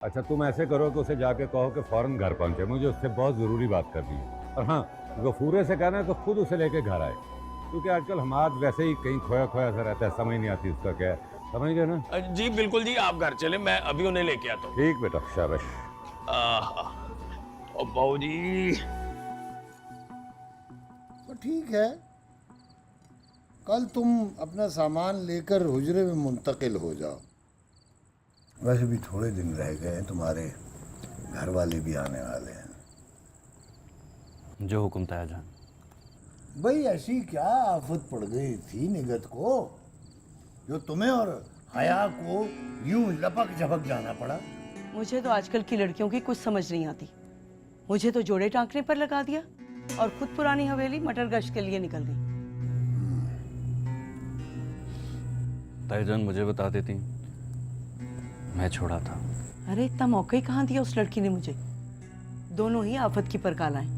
अच्छा तुम ऐसे करो कि उसे जाके कहो कि फौरन घर पहुंचे, मुझे उससे बहुत ज़रूरी बात करनी है। और हाँ, गफूरे से कहना कि खुद उसे लेके घर आए, क्योंकि आजकल हमाद वैसे ही कहीं खोया खोया सा रहता है, समझ नहीं आती उसका क्या है। समझ गए ना? जी बिल्कुल जी, आप घर चले, मैं अभी उन्हें लेके आता हूँ। ठीक बेटा, शाबाश। ओ बहू जी। तो ठीक है, कल तुम अपना सामान लेकर हुजरे में मुंतकिल हो जाओ। वैसे भी थोड़े दिन रह गए हैं, तुम्हारे घर वाले भी आने वाले हैं। जो हुक्म ताया जान। भाई ऐसी क्या आफत पड़ गई थी निगत को जो तुम्हें और हया को यूं लपक झपक जाना पड़ा? मुझे तो आजकल की लड़कियों की कुछ समझ नहीं आती। मुझे तो जोड़े टांकने पर लगा दिया और खुद पुरानी हवेली मटर गश्त के लिए निकल गई। ताया जान मुझे बता देती, मैं छोड़ा था। अरे इतना मौका ही कहाँ दिया उस लड़की ने मुझे। दोनों ही आफत की परकालाएं।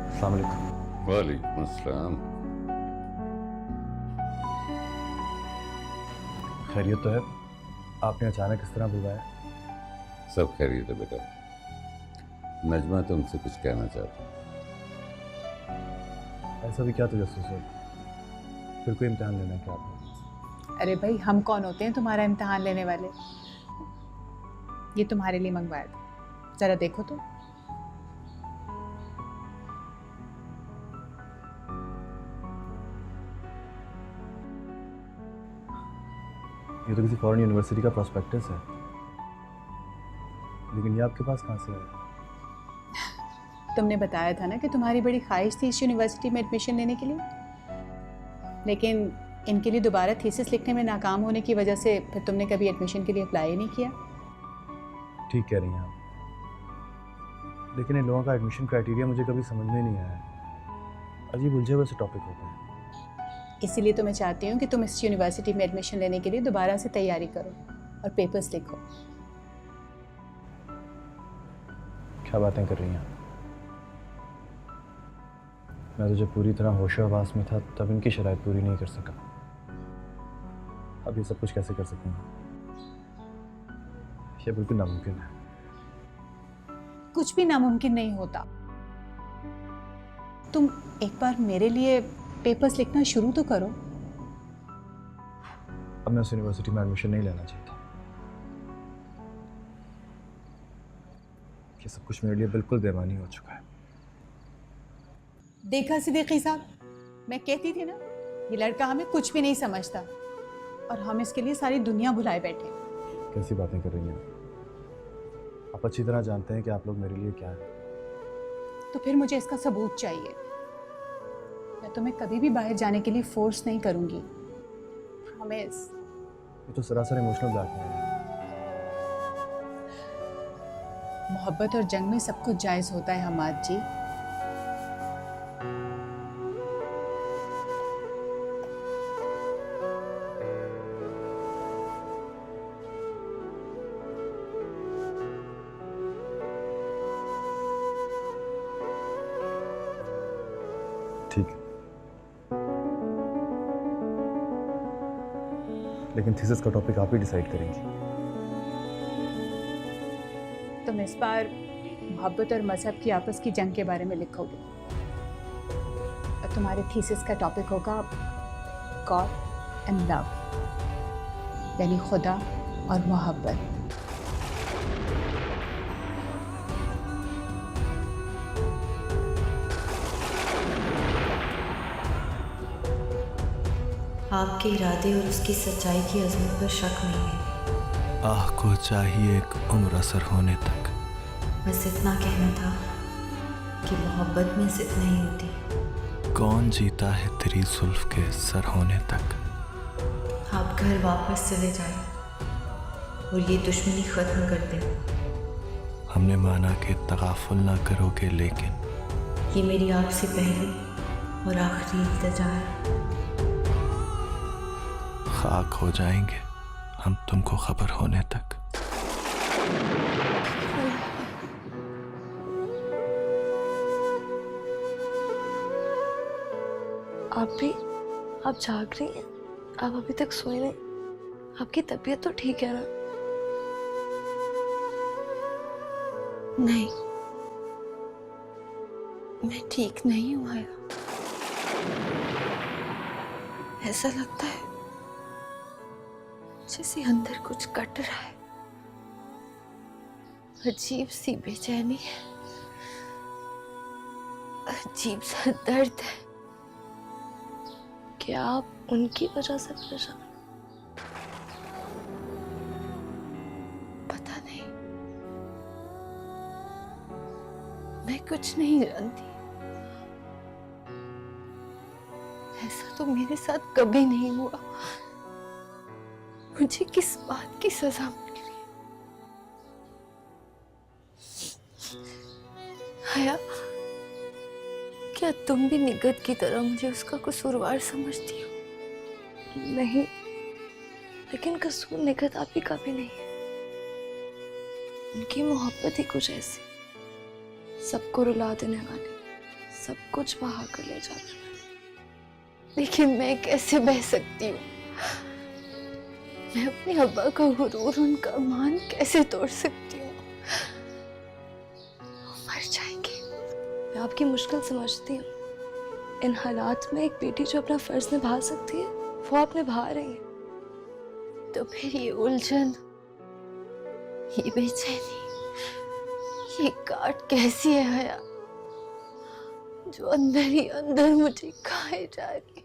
अस्सलाम वालेकुम। वालेकुम अस्सलाम। खैरियत तो है? आपने अचानक इस तरह बुलवाया? सब खैरियत है बेटा। नजमा तुमसे कुछ कहना चाहती है। ऐसा भी क्या तजस्सुस है? फिर कोई इम्तिहान लेना है क्या आपने? अरे भाई, हम कौन होते हैं तुम्हारा इम्तिहान लेने वाले? ये तुम्हारे लिए मंगवाया था, जरा देखो तो। ये तो किसी फॉरेन यूनिवर्सिटी का प्रोस्पेक्टस है, लेकिन ये आपके पास कहाँ से आया? तुमने बताया था ना कि तुम्हारी बड़ी ख्वाहिश थी इस यूनिवर्सिटी में एडमिशन लेने के लिए, लेकिन इनके लिए दोबारा थीसिस लिखने में नाकाम होने की वजह से फिर तुमने कभी एडमिशन के लिए अप्लाई ही नहीं किया। ठीक कह रही हैं आप, लेकिन इन लोगों का एडमिशन क्राइटेरिया मुझे कभी समझ में नहीं आया। अजीब उलझे हुए से टॉपिक होते हैं। इसीलिए तो मैं चाहती हूँ कि तुम इस यूनिवर्सिटी में एडमिशन लेने के लिए दोबारा से तैयारी करो और पेपर्स लिखो। क्या बातें कर रही हैं? मैं तो जब पूरी तरह होशो-हवास में था तब इनकी शराइत पूरी नहीं कर सका, अब ये सब कुछ कैसे कर सकूँगा? ये बिल्कुल नामुमकिन है। कुछ भी नामुमकिन नहीं होता। तुम एक बार मेरे लिए पेपर्स लिखना शुरू तो करो। अब मैं उस यूनिवर्सिटी में एडमिशन नहीं लेना चाहता। ये सब कुछ मेरे लिए बिल्कुल बेमानी हो चुका है। देखा सिद्दीकी साहब, मैं कहती थी ना, ये लड़का हमें कुछ भी नहीं समझता और हम इसके लिए सारी दुनिया भुलाए बैठे। कैसी बातें कर रही हैं आप? अच्छी तरह जानते हैं कि आप लोग मेरे लिए क्या है। तो फिर मुझे इसका सबूत चाहिए। मैं तुम्हें कभी भी बाहर जाने के लिए फोर्स नहीं करूंगी, प्रॉमिस। ये तो सरासर इमोशनल ब्लैकमेल है। मोहब्बत और जंग में सब कुछ जायज होता है हमाद जी। ठीक है, लेकिन थीसिस का टॉपिक आप ही डिसाइड करेंगी। तुम इस बार मोहब्बत और मजहब की आपस की जंग के बारे में लिखोगे और तुम्हारे थीसिस का टॉपिक होगा गॉड एंड लव, यानी खुदा और मोहब्बत। आपके इरादे और उसकी सच्चाई की अजमत पर शक नहीं है। आह को चाहिए एक उम्र असर होने तक। बस इतना कहना था कि मोहब्बत में जिद नहीं होती। कौन जीता है तेरी जुल्फ के सर होने तक। आप घर वापस चले जाएं और ये दुश्मनी खत्म कर दें। हमने माना कि तगाफुल ना करोगे, लेकिन ये मेरी आपसे पहली और आखिरी इल्तिजा है। खाक हो जाएंगे हम तुमको खबर होने तक। आप जाग रही हैं? आप अभी तक सोए नहीं? आपकी तबीयत तो ठीक है ना? नहीं, मैं ठीक नहीं हूँ आया। ऐसा लगता है जैसे अंदर कुछ कट रहा है। अजीब सी बेचैनी है, अजीब सा दर्द है। क्या आप उनकी वजह से परेशान? पता नहीं, मैं कुछ नहीं जानती। ऐसा तो मेरे साथ कभी नहीं हुआ। मुझे किस बात की सजा मिल रही है? हया, क्या तुम भी निगत की तरह मुझे उसका कसूरवार समझती हो? नहीं, लेकिन कसूर निगत आप ही का भी नहीं है। उनकी मोहब्बत ही कुछ ऐसी, सबको रुला देने वाली, सब कुछ बहा कर ले जाने वाली। लेकिन मैं कैसे बह सकती हूँ? मैं अपने अब्बा का गुरूर, उनका मान कैसे तोड़ सकती हूँ? मर जाएंगे। मैं आपकी मुश्किल समझती हूँ। इन हालात में एक बेटी जो अपना फर्ज निभा सकती है, वो आप निभा रही है। तो फिर ये उलझन, ये बेचैनी, ये काट कैसी है हया, जो अंदर ही अंदर मुझे खाए जा रही है?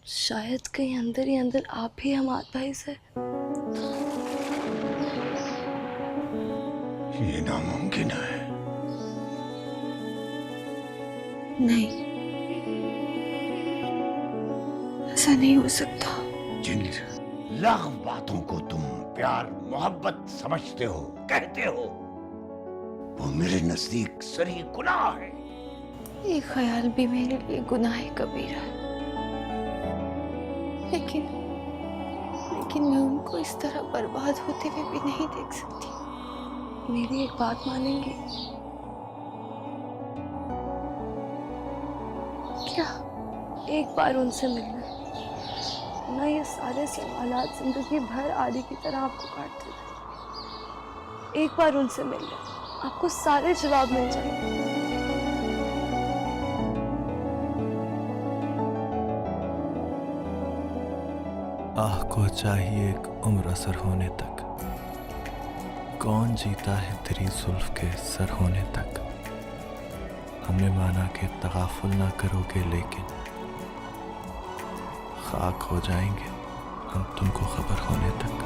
शायद कहीं अंदर ही अंदर आप ही हमारे भाई से। ये नामुमकिन है। नहीं, ऐसा नहीं हो सकता। जिन लग़्व बातों को तुम प्यार मोहब्बत समझते हो, कहते हो, वो मेरे नजदीक सरी गुनाह है। ये ख्याल भी मेरे लिए गुनाह कबीरा है। लेकिन मैं उनको इस तरह बर्बाद होते हुए भी नहीं देख सकती। मेरी एक बात मानेंगे क्या? एक बार उनसे मिलना, ना ये सारे सवालात जिंदगी भर आदि की तरह आपको काटते रहे। एक बार उनसे मिलना, आपको सारे जवाब मिल जाएंगे। आह को चाहिए एक उम्र असर होने तक, कौन जीता है तेरी जुल्फ के सर होने तक। हमने माना कि तगाफुल ना करोगे, लेकिन खाक हो जाएंगे हम तुमको खबर होने तक।